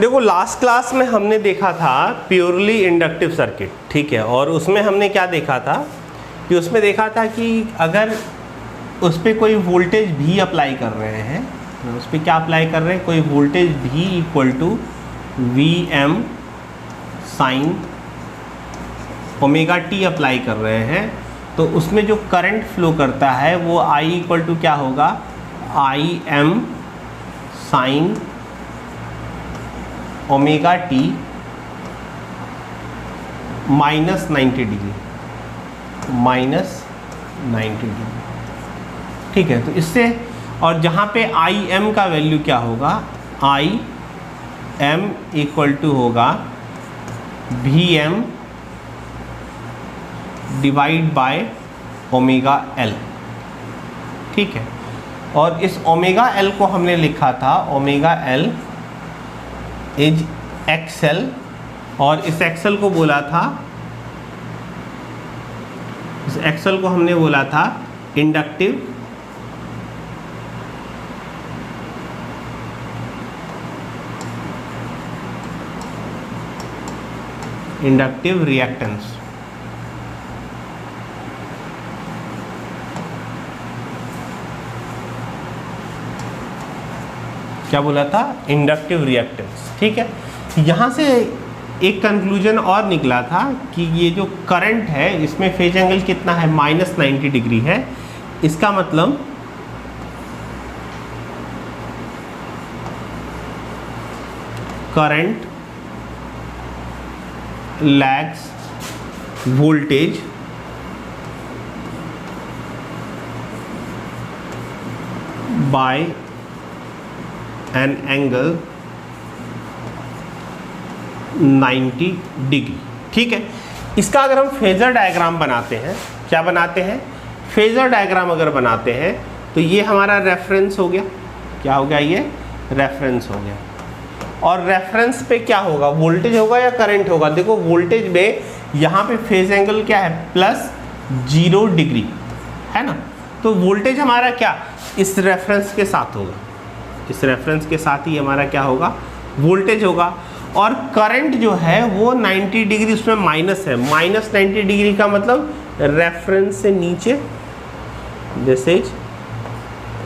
देखो last class में हमने देखा था प्योरली इंडक्टिव सर्किट, ठीक है, और उसमें हमने क्या देखा था कि उसमें देखा था कि अगर उस पर कोई वोल्टेज भी अप्लाई कर रहे हैं, उस पर क्या अप्लाई कर रहे हैं, कोई वोल्टेज भी equal to V m sine omega t apply कर रहे हैं, तो उसमें जो करंट फ्लो करता है वो आई इक्वल टू क्या होगा, I M sine omega t minus 90 degree, minus 90 degree, ठीक है। तो इससे, और जहाँ पे आई एम का वैल्यू क्या होगा, आई एम इक्वल टू होगा V m divide by omega L, ठीक है। और इस ओमेगा एल को हमने लिखा था ओमेगा एल इज एक्सएल, और इस एक्सएल को बोला था, इस एक्सएल को हमने बोला था इंडक्टिव रिएक्टेंस। क्या बोला था, इंडक्टिव रिएक्टेंस, ठीक है। यहाँ से एक कंक्लूजन और निकला था कि ये जो करंट है इसमें फेज एंगल कितना है, माइनस 90 डिग्री है। इसका मतलब current lags voltage by an angle 90 degree, ठीक है। इसका अगर हम फेजर डायग्राम बनाते हैं, क्या बनाते हैं, फेजर डायग्राम अगर बनाते हैं तो ये हमारा रेफरेंस हो गया, क्या हो गया, ये रेफरेंस हो गया। और रेफरेंस पे क्या होगा, वोल्टेज होगा या करंट होगा। देखो वोल्टेज में यहाँ पे फेज एंगल क्या है, प्लस 0 डिग्री है ना, तो वोल्टेज हमारा क्या इस रेफरेंस के साथ होगा, इस रेफरेंस के साथ ही हमारा क्या होगा, वोल्टेज होगा। और करंट जो है वो 90 डिग्री उसमें माइनस है, माइनस 90 डिग्री का मतलब रेफरेंस से नीचे, दिस इज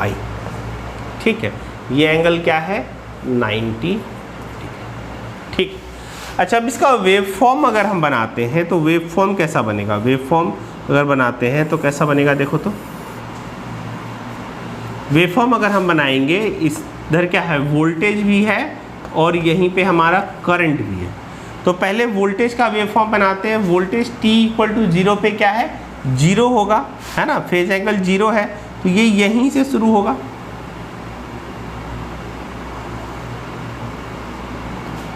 आई, ठीक है। ये एंगल क्या है, 90 डिग्री, ठीक। अच्छा, अब इसका वेव फॉर्म अगर हम बनाते हैं तो वेव फॉर्म कैसा बनेगा, वेव फॉर्म अगर बनाते हैं तो कैसा बनेगा, देखो तो वेव फॉर्म अगर हम बनाएंगे, इधर क्या है, वोल्टेज भी है और यहीं पे हमारा करंट भी है। तो पहले वोल्टेज का वेव फॉर्म बनाते हैं। वोल्टेज t इक्वल टू 0 पे क्या है, 0 होगा, है ना, फेज एंगल 0 है, तो ये यहीं से शुरू होगा,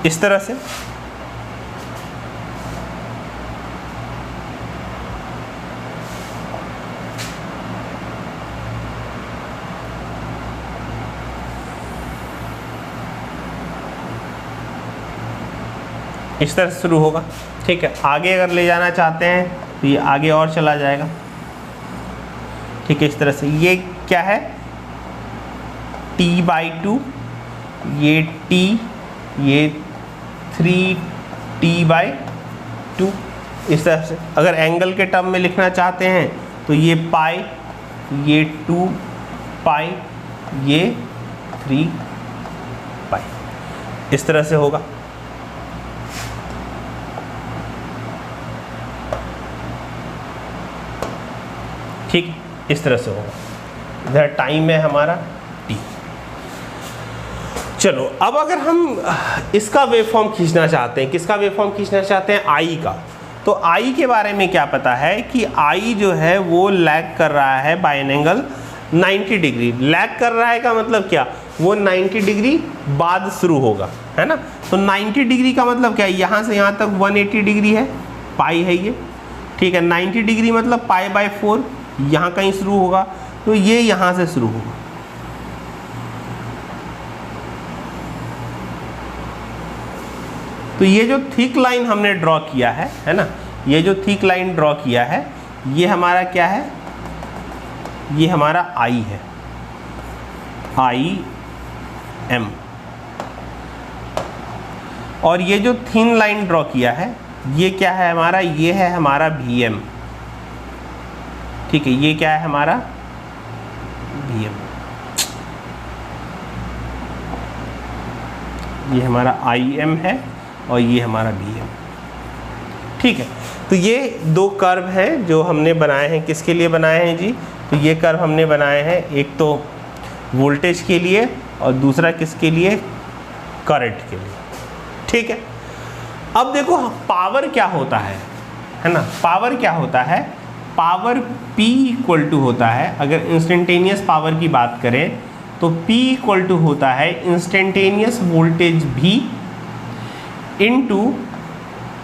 इस तरह से। इस तरह से शुरू होगा, ठीक है। आगे अगर ले जाना चाहते हैं तो ये आगे और चला जाएगा, ठीक है, इस तरह से। ये क्या है, t/2, ये t, ये 3t/2, इस तरह से। अगर एंगल के टर्म में लिखना चाहते हैं तो ये पाई, ये 2 पाई, ये 3 पाई, इस तरह से होगा, ठीक, इस तरह से होगा। इधर टाइम है हमारा t। चलो अब अगर हम इसका वेवफॉर्म खींचना चाहते हैं, किसका वेवफॉर्म खींचना चाहते हैं, i का, तो i के बारे में क्या पता है कि i जो है वो लैग कर रहा है by an angle 90 degree. Lag कर रहा है का मतलब क्या, वो 90 डिग्री बाद शुरू होगा, है ना। तो 90 डिग्री का मतलब क्या है, यहाँ से यहाँ तक 180 डिग्री है, पाई है ये, ठीक है। 90 डिग्री मतलब पाई/4 यहाँ कहीं शुरू होगा, तो ये यहाँ से शुरू होगा, तो ये जो थिक लाइन हमने ड्रॉ किया है ना, ये जो थिक लाइन ड्रॉ किया है, ये हमारा क्या है, ये हमारा I है, I M, और ये जो थिन लाइन ड्रॉ किया है ये क्या है हमारा, ये है हमारा Vm, ठीक है, ये क्या है हमारा Vm, ये हमारा Im है और ये हमारा Vm, ठीक है। तो ये दो कर्व हैं जो हमने बनाए हैं, किसके लिए बनाए हैं जी, तो ये कर्व हमने बनाए हैं एक तो वोल्टेज के लिए और दूसरा किसके लिए, करंट के लिए, ठीक है। अब देखो पावर क्या होता है ना, पावर क्या होता है, पावर P इक्वल टू होता है, अगर इंस्टेंटेनियस पावर की बात करें तो P इक्वल टू होता है instantaneous voltage V into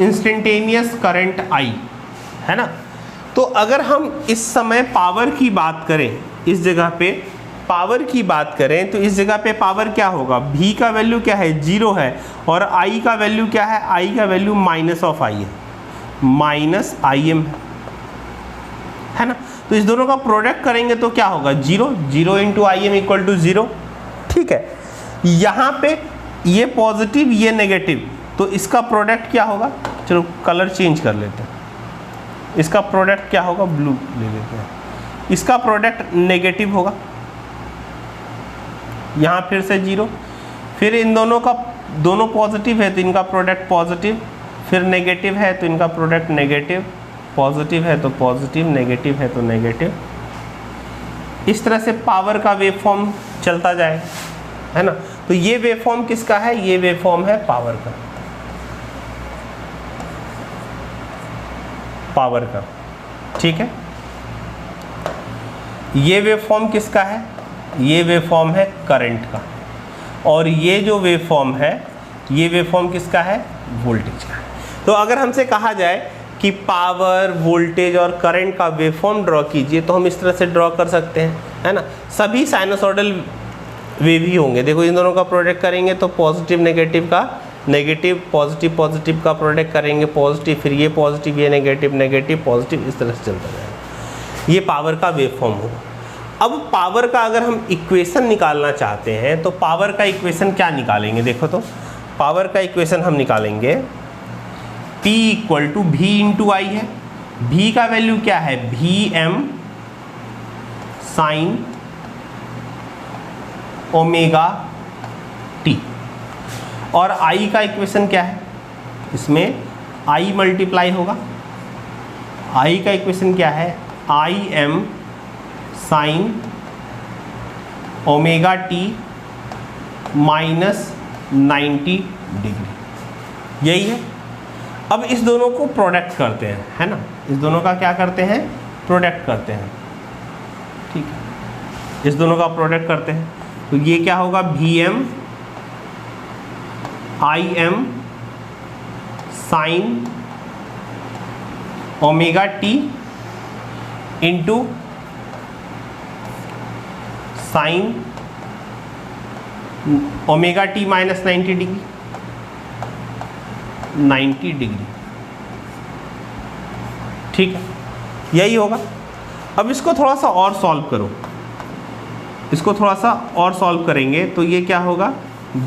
instantaneous current I, है ना। तो अगर हम इस समय पावर की बात करें, इस जगह पे पावर की बात करें तो इस जगह पे पावर क्या होगा, V का वैल्यू क्या है 0 है और I का वैल्यू क्या है, I का वैल्यू माइनस ऑफ I है, माइनस Im है ना। तो इस दोनों का प्रोडक्ट करेंगे तो क्या होगा 0, 0 इंटू Im इक्वल टू 0, ठीक है। यहाँ पे ये पॉजिटिव ये नेगेटिव, तो इसका प्रोडक्ट क्या होगा, चलो कलर चेंज कर लेते हैं, इसका प्रोडक्ट क्या होगा, ब्लू ले लेते हैं, इसका प्रोडक्ट नेगेटिव होगा, यहाँ फिर से 0, फिर इन दोनों का, दोनों पॉजिटिव है तो इनका प्रोडक्ट पॉजिटिव, फिर नेगेटिव है तो इनका प्रोडक्ट नेगेटिव, पॉजिटिव है तो पॉजिटिव, नेगेटिव है तो नेगेटिव। इस तरह से पावर का वेव फॉर्म चलता जाए, है ना। तो ये वेव फॉर्म किसका है, ये वेव फॉर्म है पावर का, पावर का, ठीक है। ये वेव फॉर्म किसका है, ये वेव फॉर्म है करंट का, और ये जो वेव फॉर्म है ये वेव फॉर्म किसका है, वोल्टेज का है। तो अगर हमसे कहा जाए कि पावर, वोल्टेज और करंट का वेव फॉर्म ड्रॉ कीजिए तो हम इस तरह से ड्रॉ कर सकते हैं, है ना। सभी साइनसॉइडल वेव ही होंगे, देखो इन दोनों का प्रोडक्ट करेंगे तो पॉजिटिव नेगेटिव का नेगेटिव, पॉजिटिव पॉजिटिव का प्रोडक्ट करेंगे पॉजिटिव, फिर ये पॉजिटिव ये नेगेटिव नेगेटिव पॉजिटिव, इस तरह से चलता जाएगा। ये पावर का वेव फॉर्म होगा। अब पावर का अगर हम इक्वेशन निकालना चाहते हैं तो पावर का इक्वेशन क्या निकालेंगे, देखो तो पावर का इक्वेशन हम निकालेंगे P equal to V into I है, V का वैल्यू क्या है Vm साइन ओमेगा t, और I का इक्वेशन क्या है, इसमें I मल्टीप्लाई होगा, I का इक्वेशन क्या है Im sine omega t minus 90 degree, यही है। अब इस दोनों को प्रोडक्ट करते हैं, है ना, इस दोनों का क्या करते हैं, प्रोडक्ट करते हैं, ठीक है, इस दोनों का प्रोडक्ट करते हैं। तो ये क्या होगा Vm Im sine omega t into sine omega t minus 90 degree, 90 degree, ठीक है, यही होगा। अब इसको थोड़ा सा और सॉल्व करो, इसको थोड़ा सा और सॉल्व करेंगे तो ये क्या होगा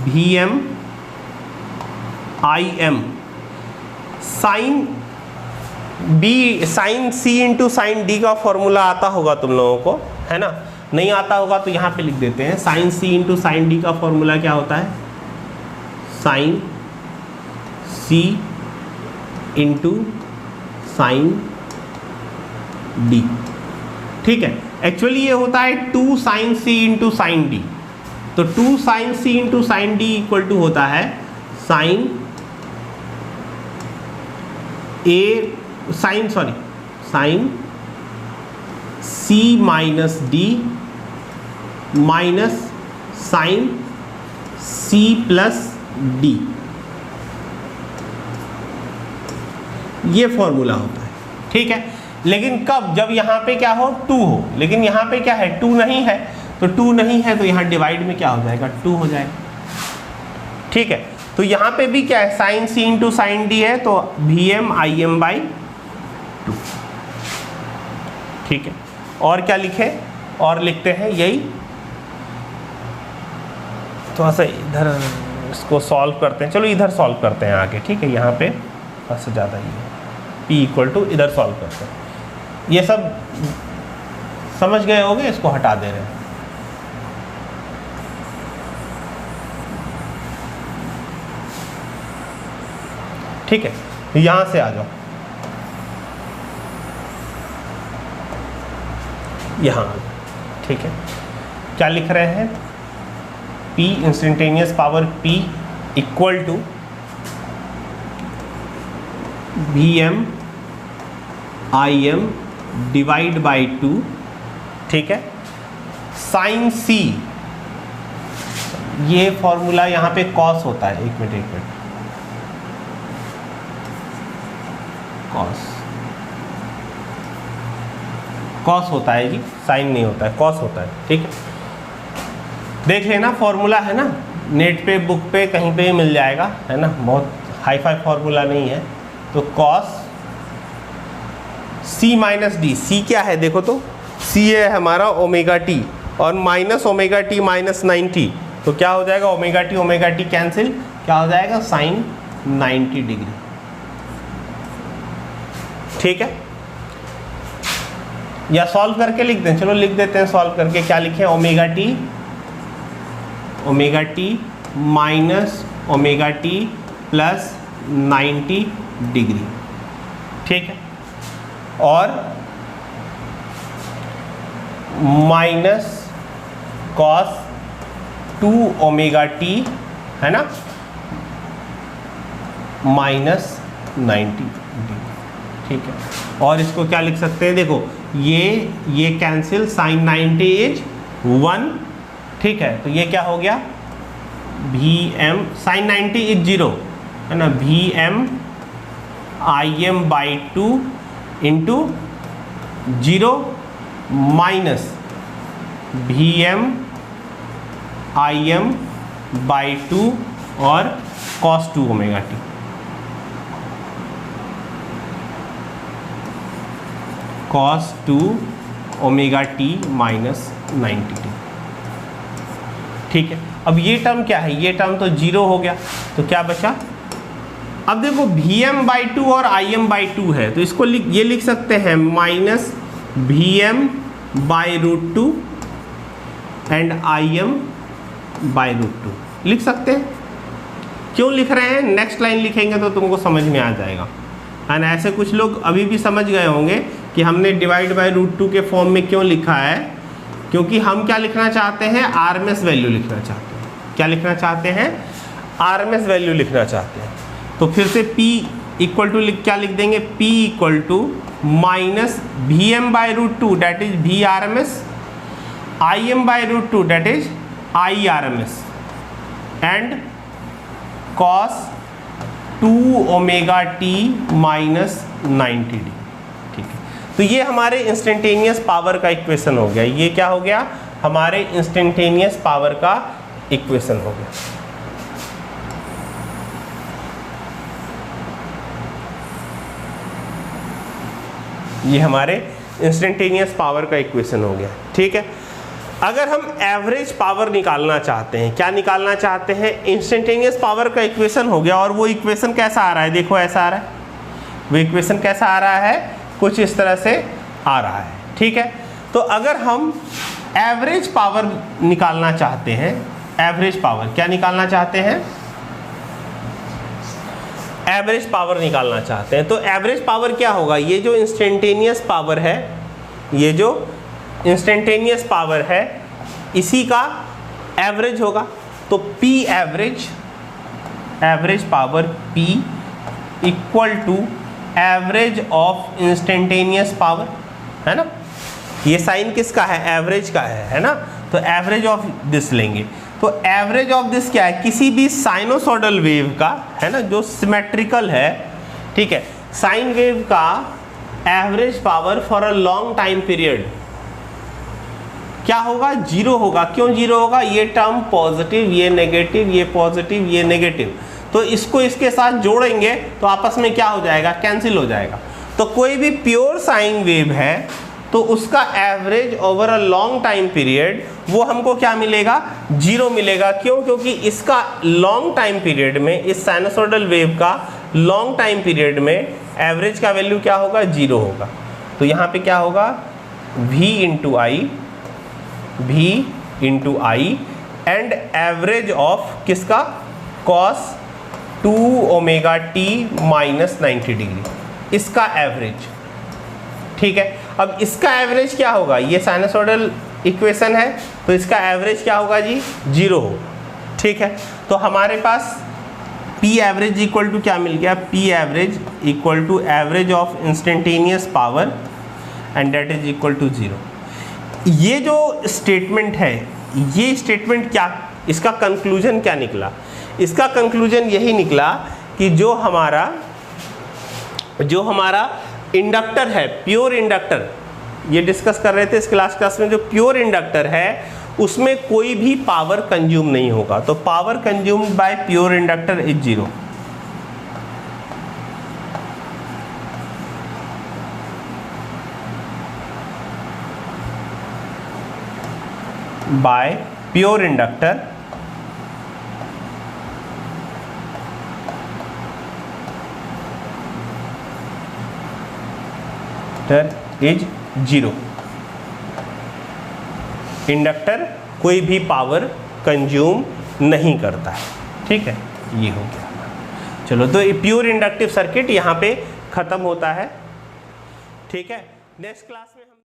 Vm Im sine B sine C into sine D का फॉर्मूला आता होगा तुम लोगों को, है ना। नहीं आता होगा तो यहाँ पे लिख देते हैं, sine C into sine D का फॉर्मूला क्या होता है, sine C into sine D, ठीक है। एक्चुअली ये होता है 2 sine C into sine D, तो 2 sine C into sine D equal to होता है sine sine C minus D minus sine C plus D, ये फॉर्मूला होता है, ठीक है। लेकिन कब, जब यहाँ पे क्या हो 2 हो, लेकिन यहाँ पे क्या है 2 नहीं है, तो 2 नहीं है तो यहाँ डिवाइड में क्या हो जाएगा 2 हो जाएगा, ठीक है। तो यहाँ पे भी क्या है sine C into sine D है तो Vm Im बाई 2, ठीक है। और क्या लिखे, और लिखते हैं यही, थोड़ा सा इधर इसको सॉल्व करते हैं, चलो इधर सॉल्व करते हैं आगे, ठीक है। यहाँ पे बस ज़्यादा ही है, P इक्वल टू इधर सॉल्व करते हैं। ये सब समझ गए होंगे, इसको हटा दे रहे हैं। ठीक है, यहाँ से आ जाओ, यहाँ आ जाओ, ठीक है। क्या लिख रहे हैं? P instantaneous power P equal to Vm Im divide by 2, ठीक है, साइन C। ये फॉर्मूला यहाँ पे कॉस होता है, एक मिनट, कॉस होता है जी, साइन नहीं होता है, कॉस होता है, ठीक है। देख लेना, फॉर्मूला है ना, नेट पे बुक पे कहीं पे भी मिल जाएगा, है ना, बहुत हाई फाई फॉर्मूला नहीं है। तो cos C minus D, C क्या है देखो तो, C है हमारा ओमेगा टी और माइनस ओमेगा टी माइनस 90, तो क्या हो जाएगा, ओमेगा टी कैंसिल, क्या हो जाएगा, साइन 90 डिग्री, ठीक है। या सॉल्व करके लिख दें, चलो लिख देते हैं सॉल्व करके। क्या लिखें, omega t minus omega T plus 90 degree, ठीक है, और माइनस कॉस 2 ओमेगा टी, है ना, माइनस 90 डिग्री, ठीक है। और इसको क्या लिख सकते हैं, देखो ये कैंसिल, साइन 90 इज 1, ठीक है, तो ये क्या हो गया, Vm साइन 90 इज 0, है ना, Vm Im by 2 into 0 minus Vm Im by 2 और cos 2 omega T, cos 2 omega t minus 90 T, ठीक है। अब ये टर्म क्या है, ये टर्म तो 0 हो गया, तो क्या बचा, अब देखो Vm बाई 2 और Im बाई 2 है, तो इसको ये लिख सकते हैं minus Vm by root 2 and Im by root 2 लिख सकते हैं। क्यों लिख रहे हैं, नेक्स्ट लाइन लिखेंगे तो तुमको समझ में आ जाएगा, एंड ऐसे कुछ लोग अभी भी समझ गए होंगे कि हमने डिवाइड बाई रूट 2 के फॉर्म में क्यों लिखा है, क्योंकि हम क्या लिखना चाहते हैं, आरएमएस वैल्यू लिखना चाहते हैं। क्या लिखना चाहते हैं, आरएमएस वैल्यू लिखना चाहते हैं। तो फिर से P इक्वल टू क्या लिख देंगे, P equal to minus Vm by root 2 that is V RMS, Im by root 2 that is I RMS and cos 2 omega t minus 90 degree, ठीक है। तो ये हमारे इंस्टेंटेनियस पावर का इक्वेशन हो गया, ये क्या हो गया, हमारे इंस्टेंटेनियस पावर का इक्वेशन हो गया। ये हमारे इंस्टेंटेनियस पावर का इक्वेशन हो गया, ठीक है। अगर हम एवरेज पावर निकालना चाहते हैं, क्या निकालना चाहते हैं, इंस्टेंटेनियस पावर का इक्वेशन हो गया, और वो इक्वेशन कैसा आ रहा है, देखो ऐसा आ रहा है, वो इक्वेशन कैसा आ रहा है, कुछ इस तरह से आ रहा है, ठीक है। तो अगर हम एवरेज पावर निकालना चाहते हैं, एवरेज पावर क्या निकालना चाहते हैं, एवरेज पावर निकालना चाहते हैं, तो एवरेज पावर क्या होगा, ये जो इंस्टेंटेनियस पावर है, ये जो इंस्टेंटेनियस पावर है, इसी का एवरेज होगा। तो P average, average power P equal to average of instantaneous power, है ना, ये साइन किसका है, एवरेज का है ना, तो एवरेज ऑफ दिस लेंगे। तो एवरेज ऑफ दिस क्या है, किसी भी साइनोसॉइडल वेव का, है ना, जो सिमेट्रिकल है, ठीक है, साइन वेव का average power for a long time period क्या होगा, 0 होगा। क्यों 0 होगा, ये टर्म पॉजिटिव, ये नेगेटिव, ये पॉजिटिव, ये नेगेटिव, तो इसको इसके साथ जोड़ेंगे तो आपस में क्या हो जाएगा, कैंसिल हो जाएगा। तो कोई भी प्योर साइन वेव है तो उसका average over a long time period वो हमको क्या मिलेगा, 0 मिलेगा। क्यों? क्योंकि इसका लॉन्ग टाइम पीरियड में, इस साइनसोइडल वेव का लॉन्ग टाइम पीरियड में एवरेज का वैल्यू क्या होगा, 0 होगा। तो यहाँ पे क्या होगा, v into I and average of किसका, cos 2 omega t minus 90 degree, इसका एवरेज। ठीक है, अब इसका एवरेज क्या होगा, ये साइनसोइडल इक्वेशन है तो इसका एवरेज क्या होगा जी, 0 होगा। ठीक है, तो हमारे पास P एवरेज इक्वल टू क्या मिल गया, P average equal to average of instantaneous power and that is equal to 0। ये जो स्टेटमेंट है, ये स्टेटमेंट क्या, इसका कंक्लूजन क्या निकला, इसका कंक्लूजन यही निकला कि जो हमारा इंडक्टर है, प्योर इंडक्टर, ये डिस्कस कर रहे थे इस क्लास में, जो प्योर इंडक्टर है उसमें कोई भी पावर कंज्यूम नहीं होगा। तो power consumed by pure inductor is 0। By pure inductor is 0। Inductor कोई भी पावर कंज्यूम नहीं करता है। ठीक है, ये हो गया। चलो, तो ये प्योर इंडक्टिव सर्किट यहाँ पे खत्म होता है। ठीक है, नेक्स्ट क्लास में हम